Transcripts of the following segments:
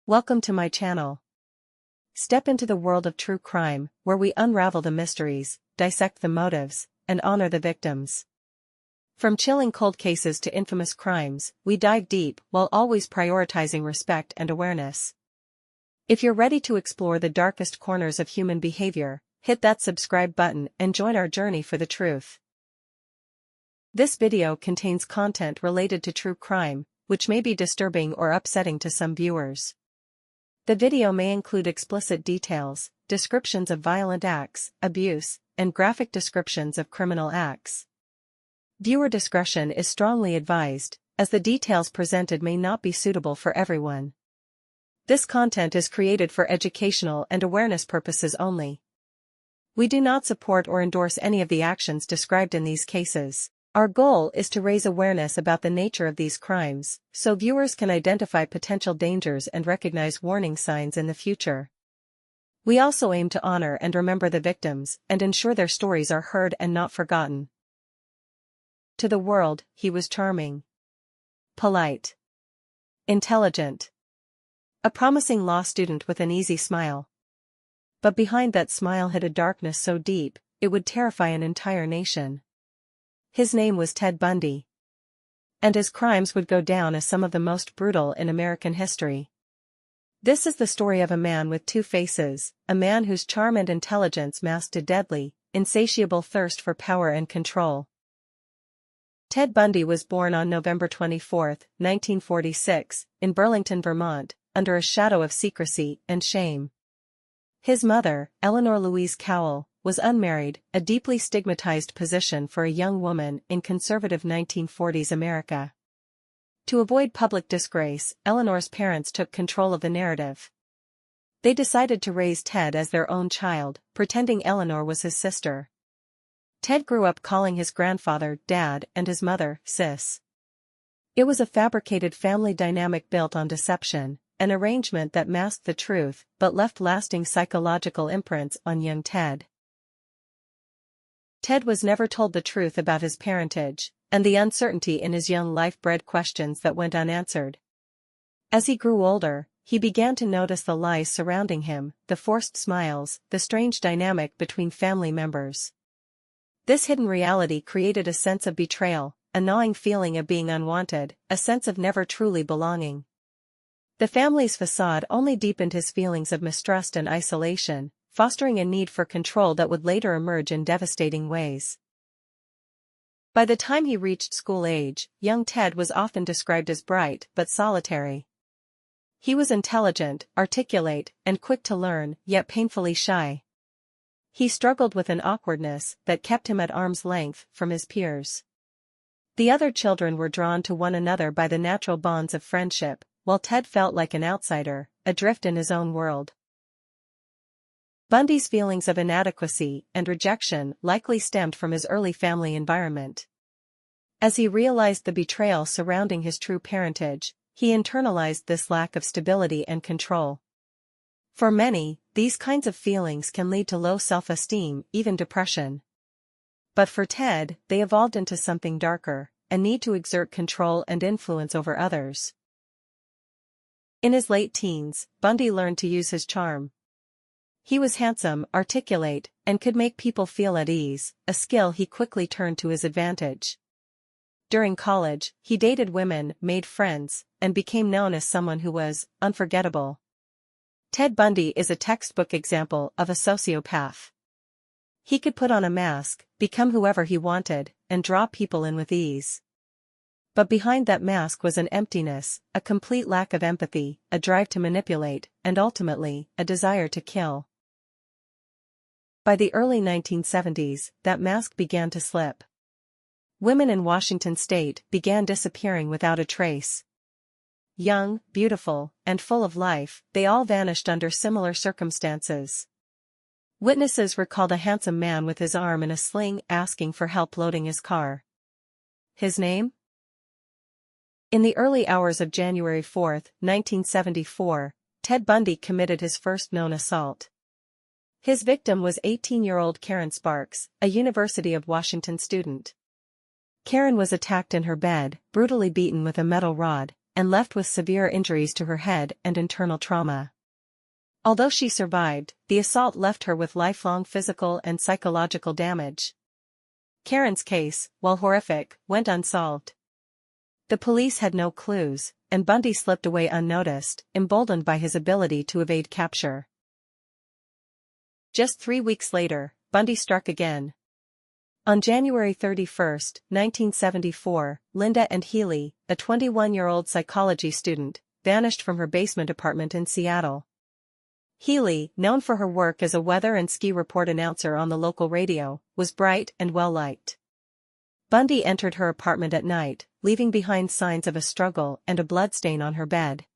Welcome to my channel. Step into the world of true crime, where we unravel the mysteries, dissect the motives, and honor the victims. From chilling cold cases to infamous crimes, we dive deep while always prioritizing respect and awareness. If you're ready to explore the darkest corners of human behavior, hit that subscribe button and join our journey for the truth. This video contains content related to true crime, which may be disturbing or upsetting to some viewers. The video may include explicit details, descriptions of violent acts, abuse, and graphic descriptions of criminal acts. Viewer discretion is strongly advised, as the details presented may not be suitable for everyone. This content is created for educational and awareness purposes only. We do not support or endorse any of the actions described in these cases. Our goal is to raise awareness about the nature of these crimes, so viewers can identify potential dangers and recognize warning signs in the future. We also aim to honor and remember the victims and ensure their stories are heard and not forgotten. To the world, he was charming, polite, intelligent, a promising law student with an easy smile. But behind that smile hid a darkness so deep, it would terrify an entire nation. His name was Ted Bundy. And his crimes would go down as some of the most brutal in American history. This is the story of a man with two faces, a man whose charm and intelligence masked a deadly, insatiable thirst for power and control. Ted Bundy was born on November 24, 1946, in Burlington, Vermont, under a shadow of secrecy and shame. His mother, Eleanor Louise Cowell, was unmarried, a deeply stigmatized position for a young woman in conservative 1940s America. To avoid public disgrace, Eleanor's parents took control of the narrative. They decided to raise Ted as their own child, pretending Eleanor was his sister. Ted grew up calling his grandfather Dad and his mother Sis. It was a fabricated family dynamic built on deception, an arrangement that masked the truth but left lasting psychological imprints on young Ted. Ted was never told the truth about his parentage, and the uncertainty in his young life bred questions that went unanswered. As he grew older, he began to notice the lies surrounding him, the forced smiles, the strange dynamic between family members. This hidden reality created a sense of betrayal, a gnawing feeling of being unwanted, a sense of never truly belonging. The family's facade only deepened his feelings of mistrust and isolation, fostering a need for control that would later emerge in devastating ways. By the time he reached school age, young Ted was often described as bright but solitary. He was intelligent, articulate, and quick to learn, yet painfully shy. He struggled with an awkwardness that kept him at arm's length from his peers. The other children were drawn to one another by the natural bonds of friendship, while Ted felt like an outsider, adrift in his own world. Bundy's feelings of inadequacy and rejection likely stemmed from his early family environment. As he realized the betrayal surrounding his true parentage, he internalized this lack of stability and control. For many, these kinds of feelings can lead to low self-esteem, even depression. But for Ted, they evolved into something darker, a need to exert control and influence over others. In his late teens, Bundy learned to use his charm. He was handsome, articulate, and could make people feel at ease, a skill he quickly turned to his advantage. During college, he dated women, made friends, and became known as someone who was unforgettable. Ted Bundy is a textbook example of a sociopath. He could put on a mask, become whoever he wanted, and draw people in with ease. But behind that mask was an emptiness, a complete lack of empathy, a drive to manipulate, and ultimately, a desire to kill. By the early 1970s, that mask began to slip. Women in Washington state began disappearing without a trace. Young, beautiful, and full of life, they all vanished under similar circumstances. Witnesses recalled a handsome man with his arm in a sling asking for help loading his car. His name? In the early hours of January 4, 1974, Ted Bundy committed his first known assault. His victim was 18-year-old Karen Sparks, a University of Washington student. Karen was attacked in her bed, brutally beaten with a metal rod, and left with severe injuries to her head and internal trauma. Although she survived, the assault left her with lifelong physical and psychological damage. Karen's case, while horrific, went unsolved. The police had no clues, and Bundy slipped away unnoticed, emboldened by his ability to evade capture. Just 3 weeks later, Bundy struck again. On January 31, 1974, Linda and Healy, a 21-year-old psychology student, vanished from her basement apartment in Seattle. Healy, known for her work as a weather and ski report announcer on the local radio, was bright and well-liked. Bundy entered her apartment at night, leaving behind signs of a struggle and a bloodstain on her bed.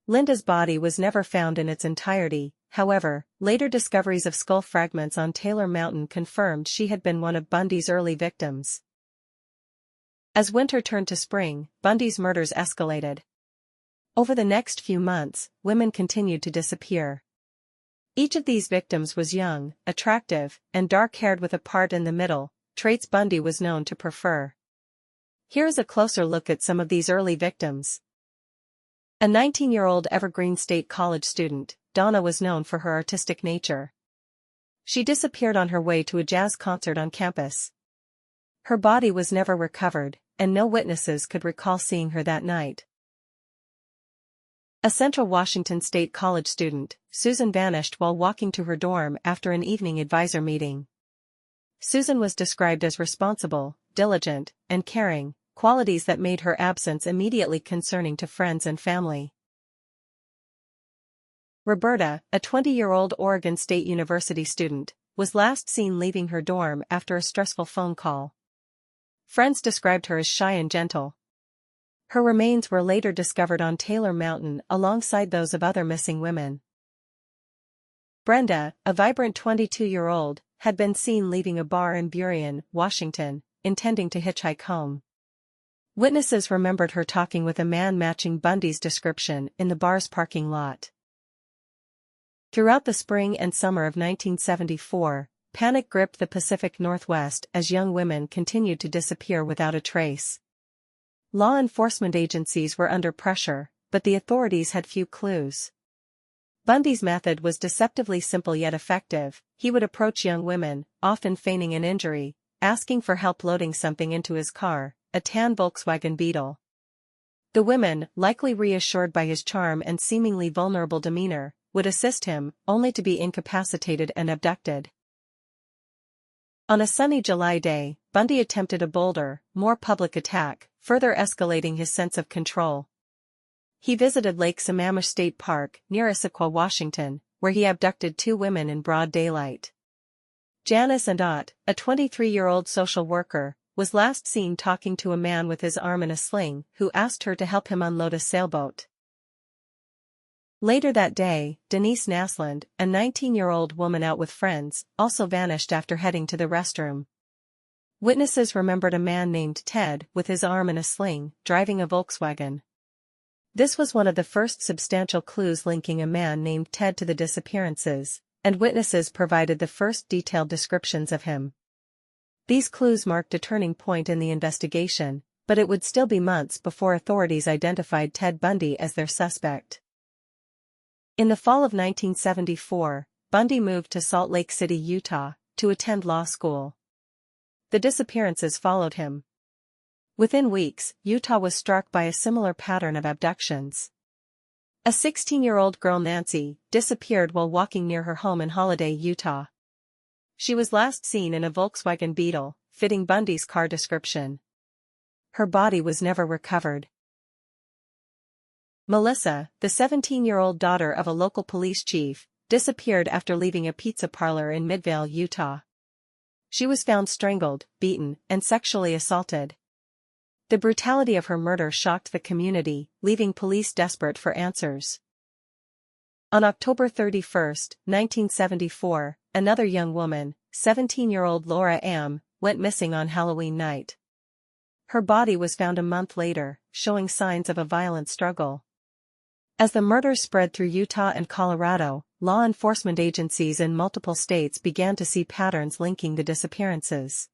Linda's body was never found in its entirety, however, later discoveries of skull fragments on Taylor Mountain confirmed she had been one of Bundy's early victims. As winter turned to spring, Bundy's murders escalated. Over the next few months, women continued to disappear. Each of these victims was young, attractive, and dark-haired with a part in the middle, traits Bundy was known to prefer. Here is a closer look at some of these early victims. A 19-year-old Evergreen State College student, Donna was known for her artistic nature. She disappeared on her way to a jazz concert on campus. Her body was never recovered, and no witnesses could recall seeing her that night. A Central Washington State College student, Susan vanished while walking to her dorm after an evening advisor meeting. Susan was described as responsible, diligent, and caring, qualities that made her absence immediately concerning to friends and family. Roberta, a 20-year-old Oregon State University student, was last seen leaving her dorm after a stressful phone call. Friends described her as shy and gentle. Her remains were later discovered on Taylor Mountain alongside those of other missing women. Brenda, a vibrant 22-year-old, had been seen leaving a bar in Burien, Washington, intending to hitchhike home. Witnesses remembered her talking with a man matching Bundy's description in the bar's parking lot. Throughout the spring and summer of 1974, panic gripped the Pacific Northwest as young women continued to disappear without a trace. Law enforcement agencies were under pressure, but the authorities had few clues. Bundy's method was deceptively simple yet effective. He would approach young women, often feigning an injury, asking for help loading something into his car, a tan Volkswagen Beetle. The women, likely reassured by his charm and seemingly vulnerable demeanor, would assist him, only to be incapacitated and abducted. On a sunny July day, Bundy attempted a bolder, more public attack, further escalating his sense of control. He visited Lake Sammamish State Park, near Issaquah, Washington, where he abducted 2 women in broad daylight. Janice and Ott, a 23-year-old social worker, was last seen talking to a man with his arm in a sling who asked her to help him unload a sailboat. Later that day, Denise Naslund, a 19-year-old woman out with friends, also vanished after heading to the restroom. Witnesses remembered a man named Ted with his arm in a sling, driving a Volkswagen. This was one of the first substantial clues linking a man named Ted to the disappearances, and witnesses provided the first detailed descriptions of him. These clues marked a turning point in the investigation, but it would still be months before authorities identified Ted Bundy as their suspect. In the fall of 1974, Bundy moved to Salt Lake City, Utah, to attend law school. The disappearances followed him. Within weeks, Utah was struck by a similar pattern of abductions. A 16-year-old girl, Nancy, disappeared while walking near her home in Holiday, Utah. She was last seen in a Volkswagen Beetle, fitting Bundy's car description. Her body was never recovered. Melissa, the 17-year-old daughter of a local police chief, disappeared after leaving a pizza parlor in Midvale, Utah. She was found strangled, beaten, and sexually assaulted. The brutality of her murder shocked the community, leaving police desperate for answers. On October 31, 1974, another young woman, 17-year-old Laura M., went missing on Halloween night. Her body was found a month later, showing signs of a violent struggle. As the murders spread through Utah and Colorado, law enforcement agencies in multiple states began to see patterns linking the disappearances.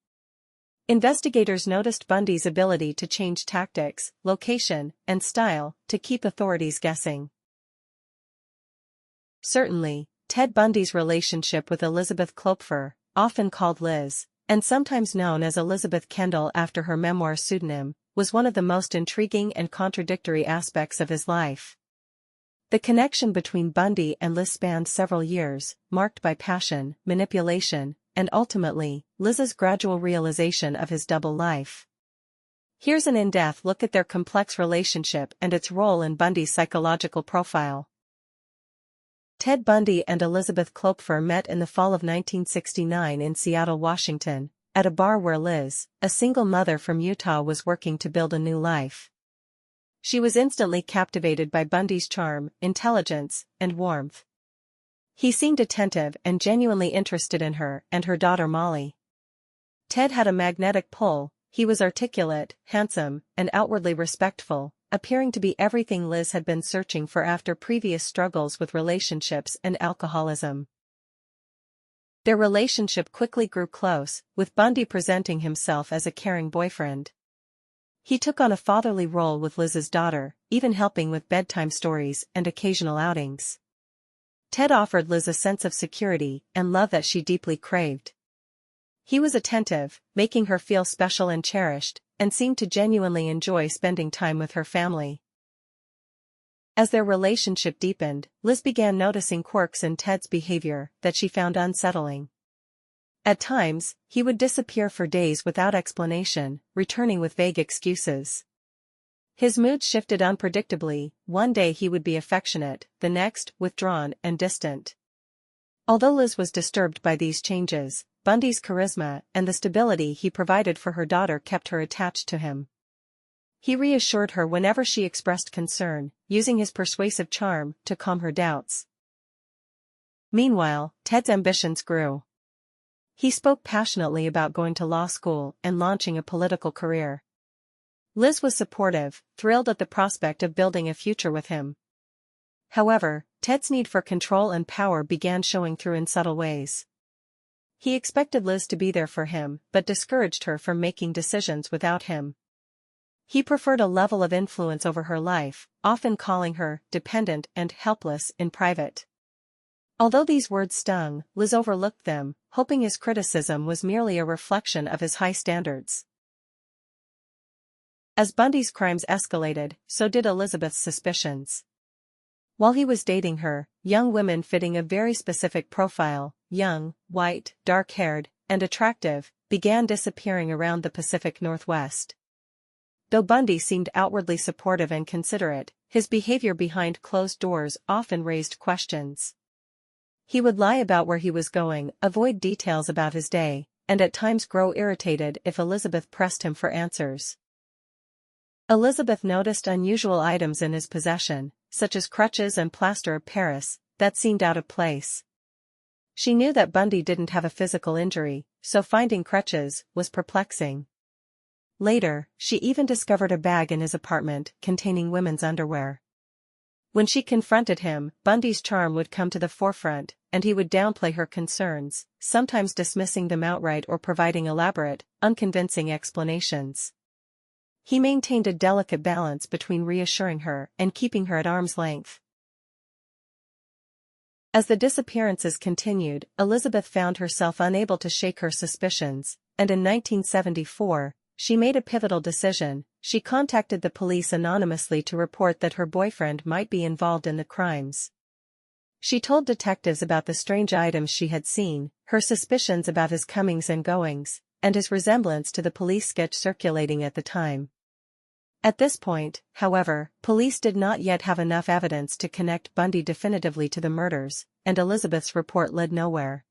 Investigators noticed Bundy's ability to change tactics, location, and style to keep authorities guessing. Certainly, Ted Bundy's relationship with Elizabeth Klopfer, often called Liz, and sometimes known as Elizabeth Kendall after her memoir pseudonym, was one of the most intriguing and contradictory aspects of his life. The connection between Bundy and Liz spanned several years, marked by passion, manipulation, and ultimately, Liz's gradual realization of his double life. Here's an in-depth look at their complex relationship and its role in Bundy's psychological profile. Ted Bundy and Elizabeth Klopfer met in the fall of 1969 in Seattle, Washington, at a bar where Liz, a single mother from Utah, was working to build a new life. She was instantly captivated by Bundy's charm, intelligence, and warmth. He seemed attentive and genuinely interested in her and her daughter Molly. Ted had a magnetic pull. He was articulate, handsome, and outwardly respectful, appearing to be everything Liz had been searching for after previous struggles with relationships and alcoholism. Their relationship quickly grew close, with Bundy presenting himself as a caring boyfriend. He took on a fatherly role with Liz's daughter, even helping with bedtime stories and occasional outings. Ted offered Liz a sense of security and love that she deeply craved. He was attentive, making her feel special and cherished, and seemed to genuinely enjoy spending time with her family. As their relationship deepened, Liz began noticing quirks in Ted's behavior that she found unsettling. At times, he would disappear for days without explanation, returning with vague excuses. His mood shifted unpredictably. One day he would be affectionate, the next, withdrawn and distant. Although Liz was disturbed by these changes, Bundy's charisma and the stability he provided for her daughter kept her attached to him. He reassured her whenever she expressed concern, using his persuasive charm to calm her doubts. Meanwhile, Ted's ambitions grew. He spoke passionately about going to law school and launching a political career. Liz was supportive, thrilled at the prospect of building a future with him. However, Ted's need for control and power began showing through in subtle ways. He expected Liz to be there for him, but discouraged her from making decisions without him. He preferred a level of influence over her life, often calling her dependent and helpless in private. Although these words stung, Liz overlooked them, hoping his criticism was merely a reflection of his high standards. As Bundy's crimes escalated, so did Elizabeth's suspicions. While he was dating her, young women fitting a very specific profile, young, white, dark-haired, and attractive, began disappearing around the Pacific Northwest. Though Bundy seemed outwardly supportive and considerate, his behavior behind closed doors often raised questions. He would lie about where he was going, avoid details about his day, and at times grow irritated if Elizabeth pressed him for answers. Elizabeth noticed unusual items in his possession, such as crutches and plaster of Paris, that seemed out of place. She knew that Bundy didn't have a physical injury, so finding crutches was perplexing. Later, she even discovered a bag in his apartment containing women's underwear. When she confronted him, Bundy's charm would come to the forefront, and he would downplay her concerns, sometimes dismissing them outright or providing elaborate, unconvincing explanations. He maintained a delicate balance between reassuring her and keeping her at arm's length. As the disappearances continued, Elizabeth found herself unable to shake her suspicions, and in 1974, she made a pivotal decision. She contacted the police anonymously to report that her boyfriend might be involved in the crimes. She told detectives about the strange items she had seen, her suspicions about his comings and goings, and his resemblance to the police sketch circulating at the time. At this point, however, police did not yet have enough evidence to connect Bundy definitively to the murders, and Elizabeth's report led nowhere.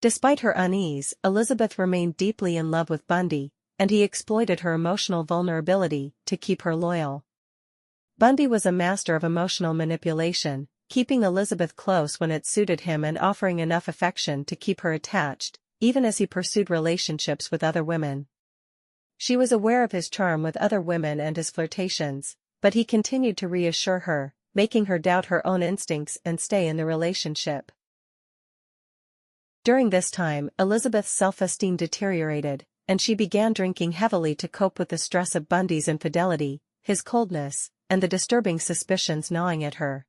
Despite her unease, Elizabeth remained deeply in love with Bundy, and he exploited her emotional vulnerability to keep her loyal. Bundy was a master of emotional manipulation, keeping Elizabeth close when it suited him and offering enough affection to keep her attached, even as he pursued relationships with other women. She was aware of his charm with other women and his flirtations, but he continued to reassure her, making her doubt her own instincts and stay in the relationship. During this time, Elizabeth's self-esteem deteriorated, and she began drinking heavily to cope with the stress of Bundy's infidelity, his coldness, and the disturbing suspicions gnawing at her.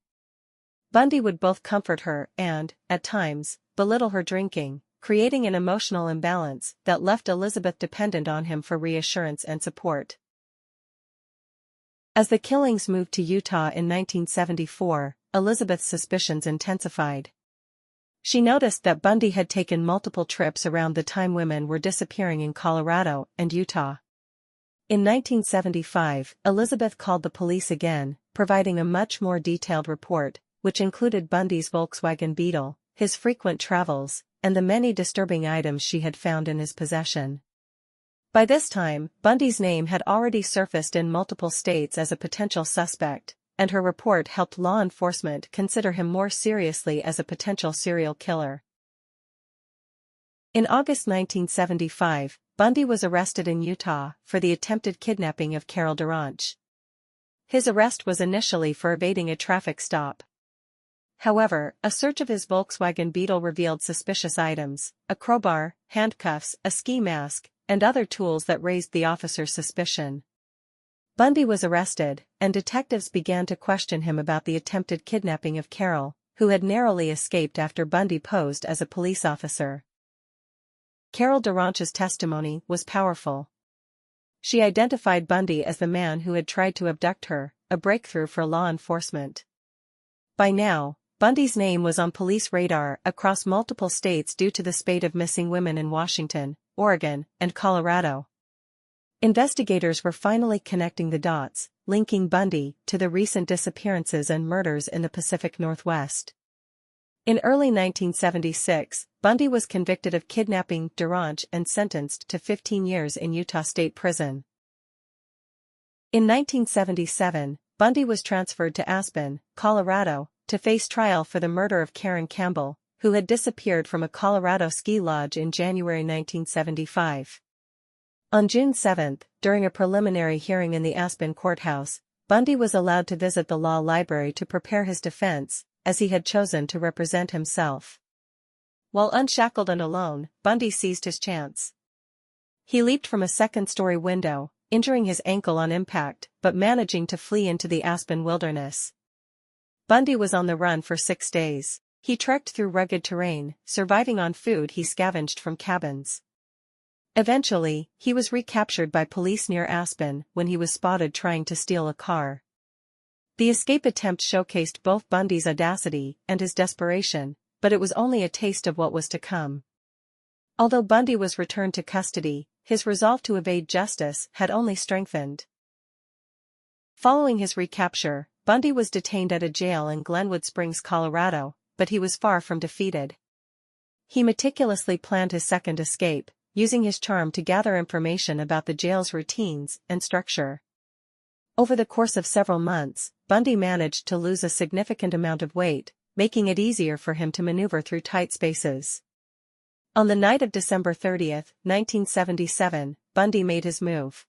Bundy would both comfort her and, at times, belittle her drinking, creating an emotional imbalance that left Elizabeth dependent on him for reassurance and support. As the killings moved to Utah in 1974, Elizabeth's suspicions intensified. She noticed that Bundy had taken multiple trips around the time women were disappearing in Colorado and Utah. In 1975, Elizabeth called the police again, providing a much more detailed report, which included Bundy's Volkswagen Beetle, his frequent travels, and the many disturbing items she had found in his possession. By this time, Bundy's name had already surfaced in multiple states as a potential suspect, and her report helped law enforcement consider him more seriously as a potential serial killer. In August 1975, Bundy was arrested in Utah for the attempted kidnapping of Carol Duranch. His arrest was initially for evading a traffic stop. However, a search of his Volkswagen Beetle revealed suspicious items: a crowbar, handcuffs, a ski mask, and other tools that raised the officer's suspicion. Bundy was arrested, and detectives began to question him about the attempted kidnapping of Carol, who had narrowly escaped after Bundy posed as a police officer. Carol Duranch's testimony was powerful. She identified Bundy as the man who had tried to abduct her, a breakthrough for law enforcement. By now, Bundy's name was on police radar across multiple states due to the spate of missing women in Washington, Oregon, and Colorado. Investigators were finally connecting the dots, linking Bundy to the recent disappearances and murders in the Pacific Northwest. In early 1976, Bundy was convicted of kidnapping Duranch and sentenced to 15 years in Utah State Prison. In 1977, Bundy was transferred to Aspen, Colorado, to face trial for the murder of Karen Campbell, who had disappeared from a Colorado ski lodge in January 1975. On June 7, during a preliminary hearing in the Aspen courthouse, Bundy was allowed to visit the law library to prepare his defense, as he had chosen to represent himself. While unshackled and alone, Bundy seized his chance. He leaped from a second-story window, injuring his ankle on impact, but managing to flee into the Aspen wilderness. Bundy was on the run for 6 days. He trekked through rugged terrain, surviving on food he scavenged from cabins. Eventually, he was recaptured by police near Aspen when he was spotted trying to steal a car. The escape attempt showcased both Bundy's audacity and his desperation, but it was only a taste of what was to come. Although Bundy was returned to custody, his resolve to evade justice had only strengthened. Following his recapture, Bundy was detained at a jail in Glenwood Springs, Colorado, but he was far from defeated. He meticulously planned his second escape, using his charm to gather information about the jail's routines and structure. Over the course of several months, Bundy managed to lose a significant amount of weight, making it easier for him to maneuver through tight spaces. On the night of December 30, 1977, Bundy made his move.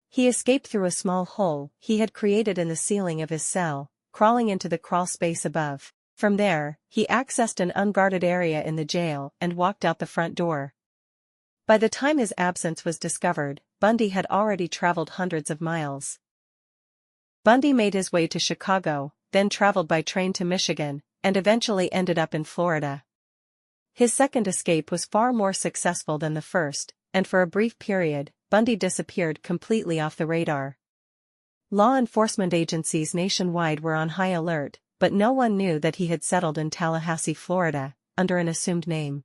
He escaped through a small hole he had created in the ceiling of his cell, crawling into the crawl space above. From there, he accessed an unguarded area in the jail and walked out the front door. By the time his absence was discovered, Bundy had already traveled hundreds of miles. Bundy made his way to Chicago, then traveled by train to Michigan, and eventually ended up in Florida. His second escape was far more successful than the first, and for a brief period, Bundy disappeared completely off the radar. Law enforcement agencies nationwide were on high alert, but no one knew that he had settled in Tallahassee, Florida, under an assumed name.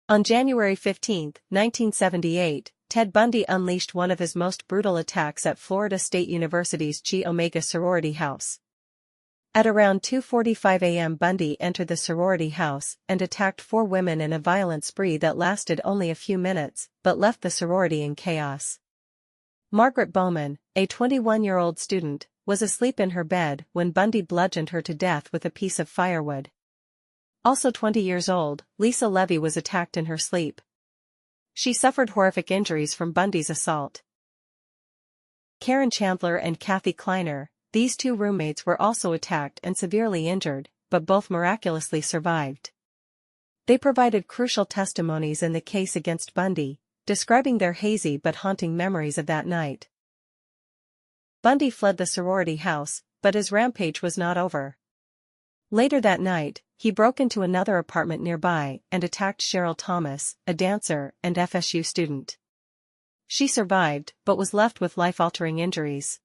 On January 15, 1978, Ted Bundy unleashed one of his most brutal attacks at Florida State University's Chi Omega sorority house. At around 2:45 a.m. Bundy entered the sorority house and attacked 4 women in a violent spree that lasted only a few minutes, but left the sorority in chaos. Margaret Bowman, a 21-year-old student, was asleep in her bed when Bundy bludgeoned her to death with a piece of firewood. Also 20 years old, Lisa Levy was attacked in her sleep. She suffered horrific injuries from Bundy's assault. Karen Chandler and Kathy Kleiner, these 2 roommates, were also attacked and severely injured, but both miraculously survived. They provided crucial testimonies in the case against Bundy, describing their hazy but haunting memories of that night. Bundy fled the sorority house, but his rampage was not over. Later that night, he broke into another apartment nearby and attacked Cheryl Thomas, a dancer and FSU student. She survived, but was left with life-altering injuries.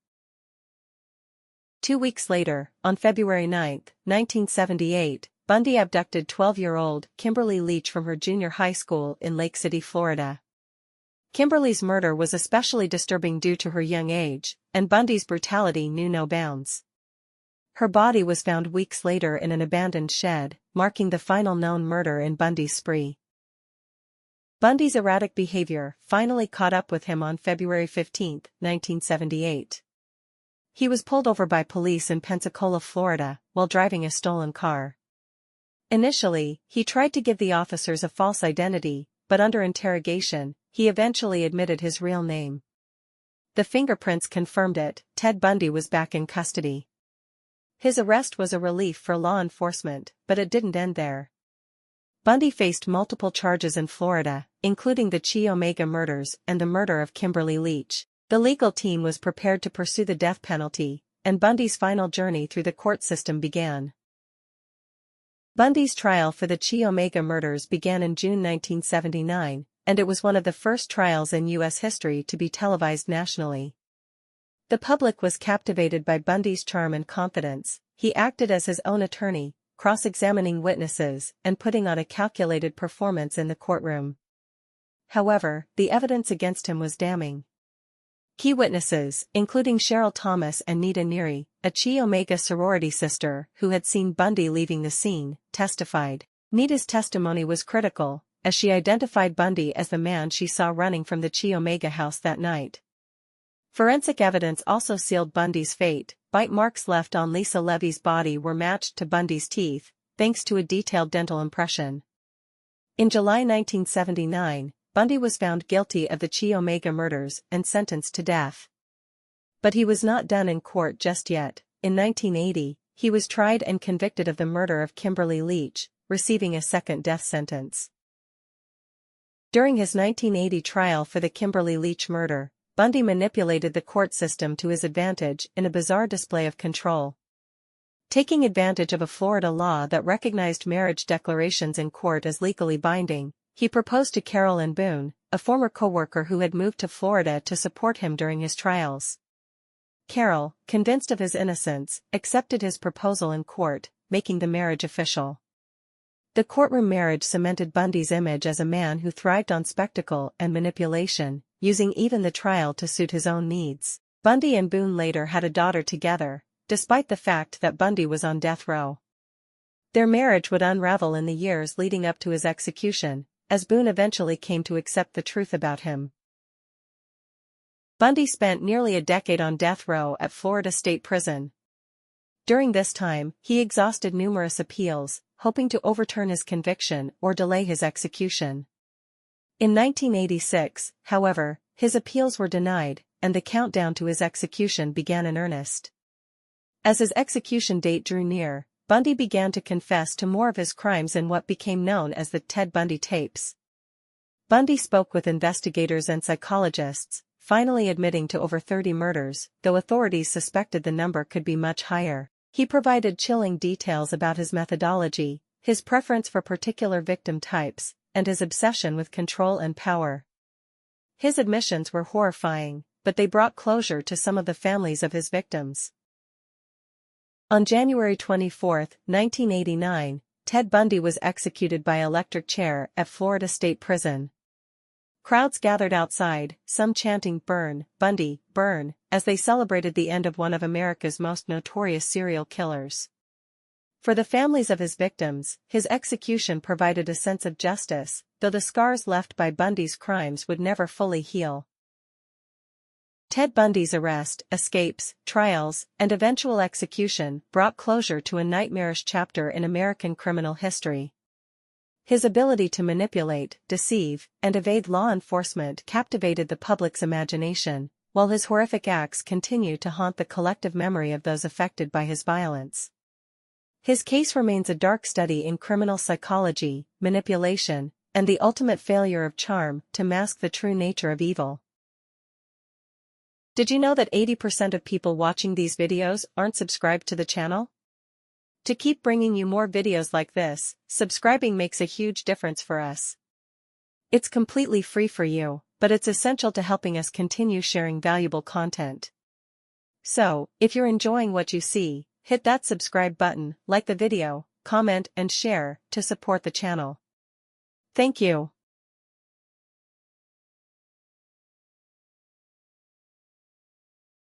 2 weeks later, on February 9, 1978, Bundy abducted 12-year-old Kimberly Leach from her junior high school in Lake City, Florida. Kimberly's murder was especially disturbing due to her young age, and Bundy's brutality knew no bounds. Her body was found weeks later in an abandoned shed, marking the final known murder in Bundy's spree. Bundy's erratic behavior finally caught up with him on February 15, 1978. He was pulled over by police in Pensacola, Florida, while driving a stolen car. Initially, he tried to give the officers a false identity, but under interrogation, he eventually admitted his real name. The fingerprints confirmed it. Ted Bundy was back in custody. His arrest was a relief for law enforcement, but it didn't end there. Bundy faced multiple charges in Florida, including the Chi Omega murders and the murder of Kimberly Leach. The legal team was prepared to pursue the death penalty, and Bundy's final journey through the court system began. Bundy's trial for the Chi Omega murders began in June 1979, and it was one of the first trials in U.S. history to be televised nationally. The public was captivated by Bundy's charm and confidence. He acted as his own attorney, cross-examining witnesses and putting on a calculated performance in the courtroom. However, the evidence against him was damning. Key witnesses, including Cheryl Thomas and Nita Neary, a Chi Omega sorority sister who had seen Bundy leaving the scene, testified. Nita's testimony was critical, as she identified Bundy as the man she saw running from the Chi Omega house that night. Forensic evidence also sealed Bundy's fate. Bite marks left on Lisa Levy's body were matched to Bundy's teeth, thanks to a detailed dental impression. In July 1979, Bundy was found guilty of the Chi Omega murders and sentenced to death. But he was not done in court just yet. In 1980, he was tried and convicted of the murder of Kimberly Leach, receiving a second death sentence. During his 1980 trial for the Kimberly Leach murder, Bundy manipulated the court system to his advantage in a bizarre display of control. Taking advantage of a Florida law that recognized marriage declarations in court as legally binding, he proposed to Carol Ann Boone, a former co-worker who had moved to Florida to support him during his trials. Carol, convinced of his innocence, accepted his proposal in court, making the marriage official. The courtroom marriage cemented Bundy's image as a man who thrived on spectacle and manipulation, using even the trial to suit his own needs. Bundy and Boone later had a daughter together, despite the fact that Bundy was on death row. Their marriage would unravel in the years leading up to his execution, as Boone eventually came to accept the truth about him. Bundy spent nearly a decade on death row at Florida State Prison. During this time, he exhausted numerous appeals, hoping to overturn his conviction or delay his execution. In 1986, however, his appeals were denied, and the countdown to his execution began in earnest. As his execution date drew near, Bundy began to confess to more of his crimes in what became known as the Ted Bundy tapes. Bundy spoke with investigators and psychologists, finally admitting to over 30 murders, though authorities suspected the number could be much higher. He provided chilling details about his methodology, his preference for particular victim types, and his obsession with control and power. His admissions were horrifying, but they brought closure to some of the families of his victims. On January 24, 1989, Ted Bundy was executed by electric chair at Florida State Prison. Crowds gathered outside, some chanting "Burn, Bundy, burn," as they celebrated the end of one of America's most notorious serial killers. For the families of his victims, his execution provided a sense of justice, though the scars left by Bundy's crimes would never fully heal. Ted Bundy's arrest, escapes, trials, and eventual execution brought closure to a nightmarish chapter in American criminal history. His ability to manipulate, deceive, and evade law enforcement captivated the public's imagination, while his horrific acts continue to haunt the collective memory of those affected by his violence. His case remains a dark study in criminal psychology, manipulation, and the ultimate failure of charm to mask the true nature of evil. Did you know that 80% of people watching these videos aren't subscribed to the channel? To keep bringing you more videos like this, subscribing makes a huge difference for us. It's completely free for you, but it's essential to helping us continue sharing valuable content. So, if you're enjoying what you see, hit that subscribe button, like the video, comment and share to support the channel. Thank you.